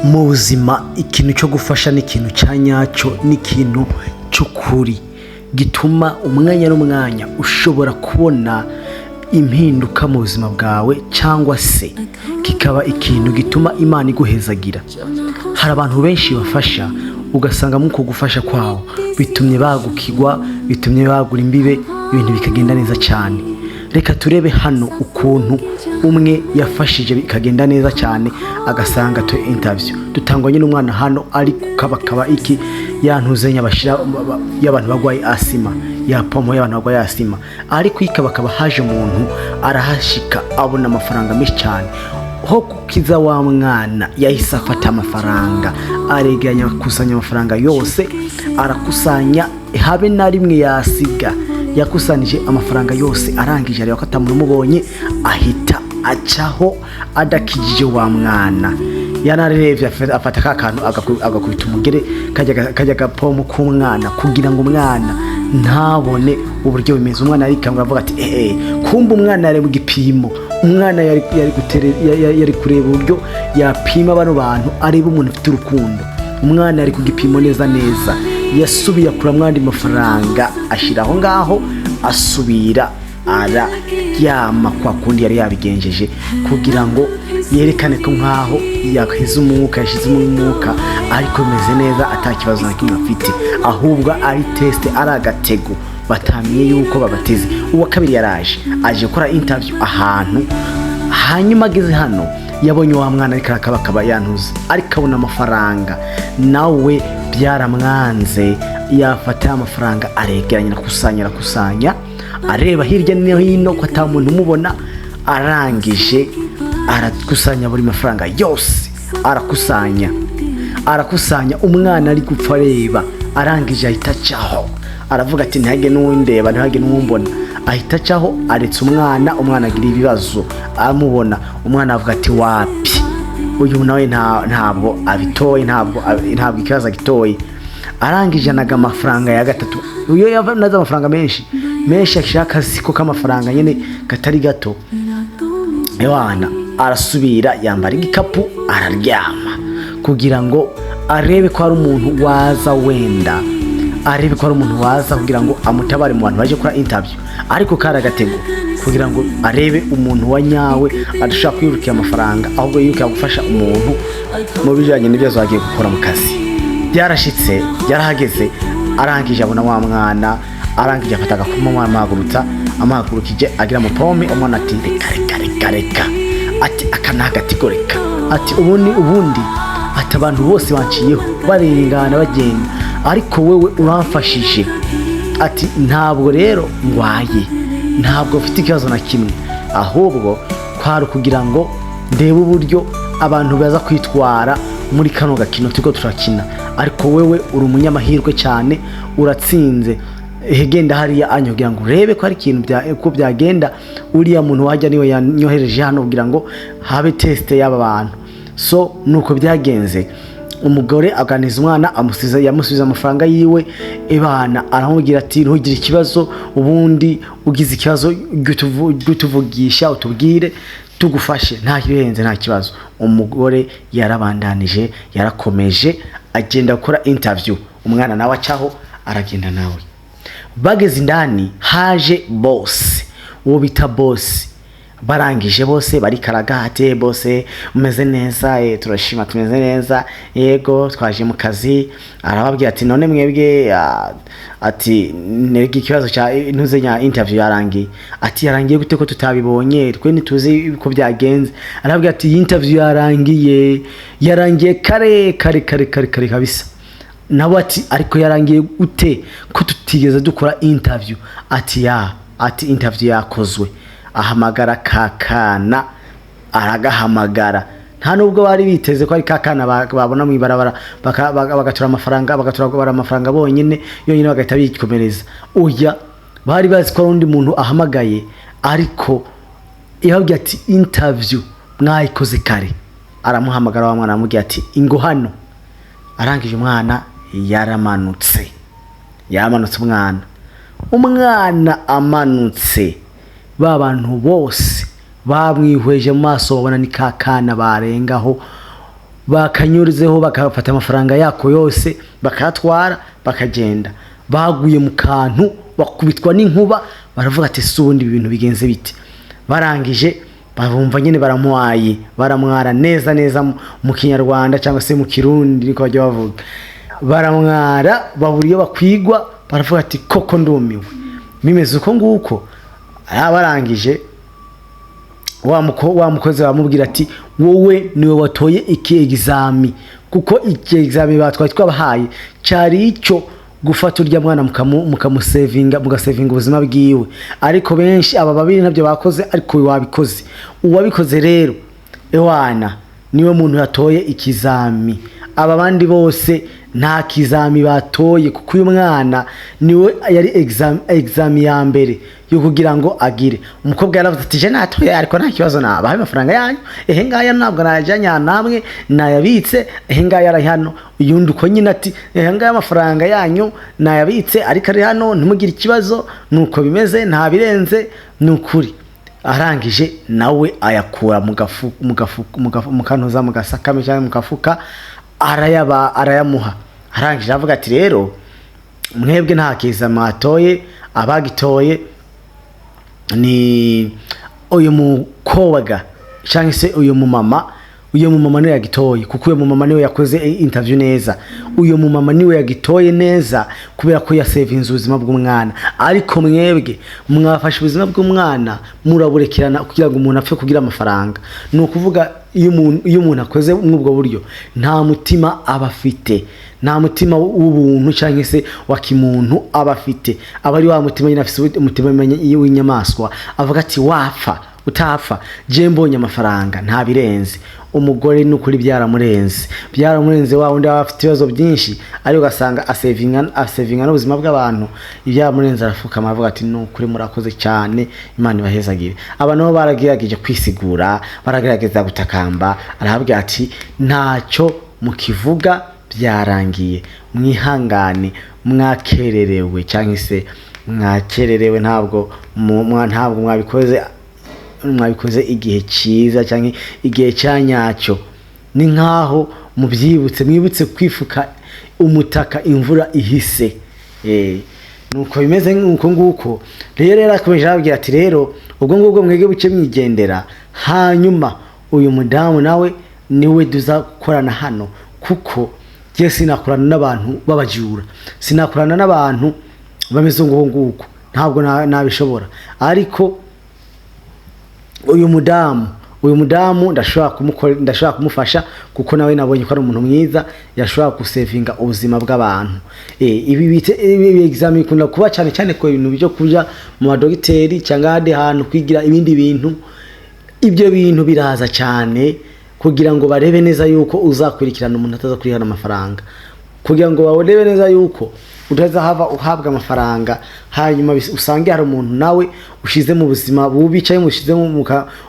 mu buzima ikintu cyo gufasha n'ikintu cya nyacyo n'ikintu cy'ukuri gituma umwanya n'umwanya ushobora kubona impinduka mu buzima bwawe, cyangwa se kikaba ikintu gituma Imana iguhezagira. Hari abantu benshi bafasha ugasanga muko gufasha kwabo bitumye bagukigwa, bitumye bagura imbibe, ibintu bikagenda neza cyane. Reka turebe hano ukuntu umwe yafashije bikagenda neza cyane, agasanga to interview dutangwanye n'umwana hano ari kukabakaba iki yantuzenya bashira y'abantu bagwaye asima, ya pomo y'abantu bagwaye asima, ari kwikabakaba haje umuntu arahashika abona amafaranga menshi cyane. Ho kukiza wa mwana yahise afata amafaranga areganya kusanya amafaranga yose, arakusanya habe na rimwe yasiga, yakusanije amafaranga yose arangije areba ko atamubonye, ahita acaho adakijije wa mwana. Yanarevye afata kakantu agakubita umugere kajya gapomo k'umwana kugira ngo umwana ntabone uburyo bimeze. Umwana arikanga avuga ati kumba umwana yari mu gipimo, umwana yari kureba uburyo yapima bano bantu areba umuntu ufite urukundo. Umwana yari ku gipimo neza neza, yasubiye akura mwandi mafaranga ashiraho ngaho, asubira araryama kwa kundi yari yabigenjeje kugira ngo yerekane ko nkaho yahize umwuka, yashize umwuka ariko meze neza atakibazo na kimwe afite, ahubwo ari test, ari agatego batamiye yuko babateze. Uwa kabiri yaraje aje gukora interview ahantu, hanyuma ageze hano yabonye wa mwana ariko akaba yantuze, ariko abona amafaranga nawe byaramwanze, yafata amafaranga aregeranya kusanya areba hirya no hino ko atamuntu umubona, arangije arakusanya buri mafaranga yose, arakusanya umwana ari gupfa areba, arangije ahita acaho aravuga ati ntihage n'uwindeba ntihage n'uwumbona, ahita acaho aretse umwana agira ibibazo amubona. Umwana avuga ati wapi uyu nawe ntabwo abitoye, ntabwo ikibazo agitoye. Arangije anaga amafaranga ya gatatu, uyo yavanaza amafaranga menshi ashaka siko k'amafaranga nyene katari gato. Ewana arasubira yambara igikapu araryama kugira ngo arebe ko ari umuntu waza, wenda arebe ko ari umuntu waza kugira ngo amutabare mu bantu baje gukora interview, ariko karagatego kugira ngo arebe umuntu wa nyawe adashaka kwirukira amafaranga, ahubwo yuko yagufasha umuntu mu bijanye n'ibyo azagiye gukora mu kazi. Byarashitse yarahageze, arangije abona wa mwana, arangije afataga kuma mwana amahagurukije agira mu pome. Umwana ati reka ati akanagatigoreka ati ubundi ati abantu bose banciyeho barengana bagenda, ariko wewe uramfashije, ati ntabwo rero ngwaye, ntabwo ufite ikibazo na kimwe, ahubwo kwari kugira ngo ndebe uburyo abantu baza kwitwara muri kano gakino turiko turakina, ariko wewe uri umunyamahirwe cyane, uratsinze. Genda hariya anyo kugira ngo urebe ko ari ikintu ko byagenda. Uriya muntu wajya niwe yanyohereje hano kugira ngo habe test y'aba bantu. So nuko byagenze, umugore aganiza umwana yamusubiza amafaranga yiwe. Ebana aramubwira ati ntugire ikibazo, ubundi ugize ikibazo gutuvugisha utubwire tugufashe, nta kirenze nta kibazo. Umugore yarabandanije, yarakomeje agenda gukora interview. Umwana nawe acaho aragenda nawe. Bageze indani haje boss, uwo bita boss. Barangije bose bari karagate, bose umeze neza, turashima tumeze neza, yego twaje mu kazi. Arababwira ati none mwebwe ati nerega ikibazo cya ntuzenya interview yarangiye. Ati yarangiye gute ko tutabibonye, twe ntituzi ko byagenze. Arababwira ati interview yarangiye kare kabisa. Nabo ati ariko yarangiye ute ko tutigeze dukora interview? Ati interview yakozwe. Ahamagara kakana, aragahamagara. Nta nubwo bari biteze ko ari kakana babona mu ibarabara bagatura amafaranga bonyine yonyine bagahita bikomereza. Oya, bari bazi ko undi muntu ahamagaye, ariko yababwiye ati interview mwayikoze kare. Aramuhamagara wa mwana amubwiye ati ingo hano. Arangije umwana yaramanutse umwana amanutse. Babantu bose bamwihweje mu maso babona ni kakana barengaho bakanyuruzeho bakafata amafaranga yako yose bakatwara bakagenda. Baguye mu kantu bakubitwa n'inkuba, baravuga ati si ubundi ibintu bigenze bite. Barangije bumva nyine baramuhaye, baramwara neza neza mu Kinyarwanda cyangwa se mu Kirundi niko bajya bavuga. Baramwara babura iyo bakwigwa, baravuga ati koko ndumiwe. Bimeze uko nguko. Barangije wa mukozi bamubwira ati wowe niwe watoye iki exami, kuko iki exami batwaye twabahaye cyari icyo gufata urya mwana mukamusevinga mugasevinga ubuzima bwiwe. Ariko benshi aba babiri nabyo bakoze, ariko wabikoze. Uwabikoze rero ewana niwe muntu yatoye ikizami. Aba bandi bose nta kizami batoye, kuko uyu mwana niwe yari exami ya mbere yo kugira ngo agire. Umukobwa yaravuze ati je natoye ariko nta kibazo, nabaha amafaranga yanyu, ngaya ntabwo najanya namwe nayabitse, ngaya ari hano. Uyundi uko nyine ati ngaya amafaranga yanyu nayabitse ariko ari hano, ntimugire ikibazo, nuko bimeze nta birenze, nukuri. Arangije nawe ayakura mu kantuza mu gasakame cyangwa mu gafuka, arayamuha. Arangije avuga ati rero mwebwe nta kiza matoye, abagitoye ni uyu mukobwa cyangwa se uyu mumama. Uyu mumama niwe yagitoye, kuko uyu mumama niwe yakoze interview neza. Uyu mumama niwe yagitoye neza kubera ko yasevinze ubuzima bw'umwana. Ariko mwebwe mwafashe ubuzima bw'umwana muraburekerana kugira ngo umuntu apfe kugira amafaranga. Ni ukuvuga iyo umuntu akoze n'ubwo buryo nta mutima aba afite, nta mutima w'ubuntu cyangwa se wa kimuntu aba afite. Aba ari wa mutima nyine afite umutima w'inyamaswa, avuga ati wapfa utapfa je mbonye amafaranga nta birenze. Umugore n'ukuri byaramurenze wa wundi afite ibibazo byinshi, ariko gasanga asevinga n'ubuzima bw'abantu. Ibyamurenze arafukama avuga ati n'ukuri murakoze cyane, Imana ibahezagire. Abantu bo baragerageje kwisigura, baragerageza gutakamba, arahabwa ati ntacyo mukivuga byarangiye, mwihangane, mwakererewe cyangwa se mwakererewe, ntabwo mwabikoze igihe cyiza cyangwa igihe cyanyacyo. Ni nkaho mwibutse kwifuka umutaka imvura ihise. Nuko bimeze nk'uko nguko rero. Yarakomeje arabwira ati rero ubwo ngubwo mwege buke mwigendera, hanyuma uyu mudamu nawe niwe duzakorana hano, kuko je sinakorana n'abantu babajura, sinakorana n'abantu bameze nguko, ntabwo nabishobora. Ariko uyu mudamu ndashobora kumufasha, kuko nawe nabonye ko ari umuntu mwiza yashobora gusevinga ubuzima bw'abantu. Ibi examen ikunda kuba cyane cyane ko ibintu byo kuja mu badogiteri cyangwa handi hantu kwigira ibindi bintu. Ibyo bintu biraza cyane kugira ngo barebe neza yuko uzakurikirana umuntu atazakurihana amafaranga, kugira ngo barebe neza yuko utazahava uhabwa amafaranga hanyuma usange hari umuntu nawe ushize mu buzima bubi cyangwa ushize mu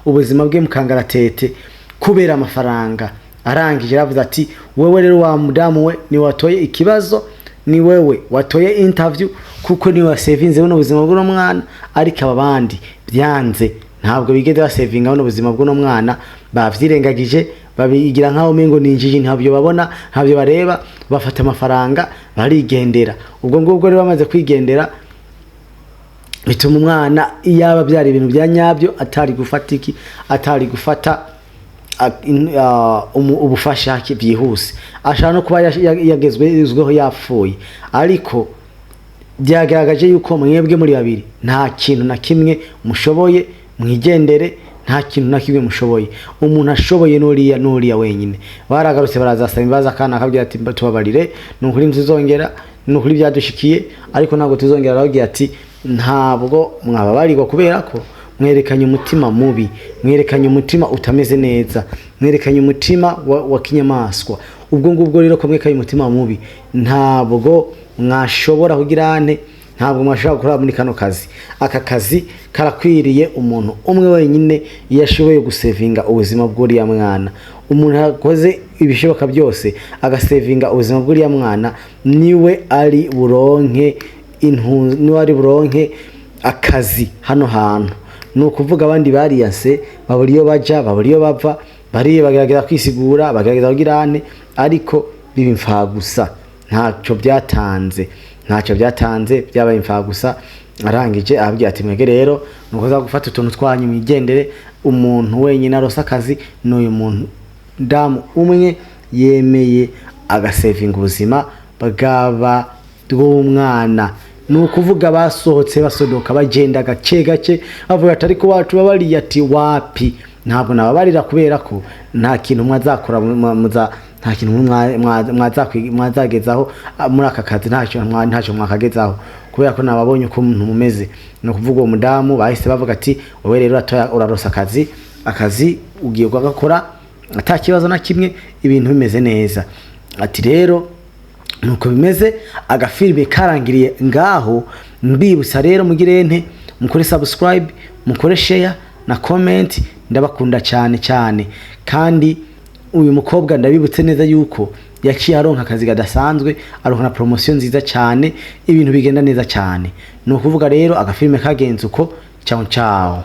ubuzima bwe mukangaratete kubera amafaranga. Arangije aravuze ati wewe rero wa mudamu we ni watoye ikibazo, ni wewe watoye interview, kuko ni wasevinze no buzima bw'uno mwana. Ariko abandi byanze ntabwo bigeze basevinga no buzima bw'uno mwana, bavyirengagije, babigira nkaho mengo ninjiji, ntabyo babona, ntabyo bareba, bafata amafaranga barigendera. Ubwo ngubwo rero bamaze kwigendera, bituma umwana iyaba byari ibintu bya nyabyo atari gufata ubufasha byihuse, ashaka no kuba yagezweho yapfuye. Ariko byagaragaje yuko mwebwe muri babiri nta kintu na kimwe mushoboye, mwigendere, nta kintu na kimwe mushoboye. Umuntu ashoboye n'uriya wenyine. Baragarutse barazasaba imbabazi, akana akabwira ati tubabarire, nukuri muzongera, nukuri byadushikiye, ariko ntabwo tuzongera. Aravuga ati ntabwo mwababarirwa kubera ko mwerekanye umutima mubi, mwerekanye umutima utameze neza, mwerekanye umutima wa kinyamaswa. Ubwo ngubwo rero ko mwerekanye umutima mubi, ntabwo mwashobora kugirane, ntabwo mwashobora gukora muri kano kazi. Aka kazi karakwiriye umuntu umwe wenyine yashoboye gusevinga ubuzima bw'uriya mwana. Umuntu yakoze ibishoboka byose agasevinga ubuzima bw'uriya mwana, niwe ari buronke akazi hano hantu. Ni ukuvuga abandi bariyase babura iyo bajya, babura iyo bava, bari bagerageza kwisigura bagerageza kugirane ariko biba imfa gusa ntacyo byatanze byabaye imfa gusa. Arangije ababwira ati mwege rero nuko za gufata utuntu twanyu mwigendere, umuntu wenyine arose akazi n'uyu muntu damu umwe yemeye agasevinga ubuzima bwaba bw'umwana. Nukuvuga basohotse basodoka bagenda gake bavuga ati ariko wacu babariye ati wapi ntabwo nababarira kubera ko nta kintu mwazakora nta kintu mwazagezaho muri aka kazi, ntacyo mwakagezaho kubera ko nababonye uko umuntu mumeze. No kuvuga uwo mudamu bahise bavuga ati wowe rero urarosa akazi ugiye gukora ata kibazo na kimwe, ibintu bimeze neza. Ati rero nuko bimeze, agafilme karangiriye ngaho. Mbibutsa rero mugirente mukore subscribe, mukore share na comment. Ndabakunda cyane kandi uyu mukobwa ndabibutse neza yuko yaciye aronka akazi gadasanzwe, aronka na promotion nziza cyane, ibintu bigenda neza cyane. No kuvuga rero agafilme kagenze uko. Ciao.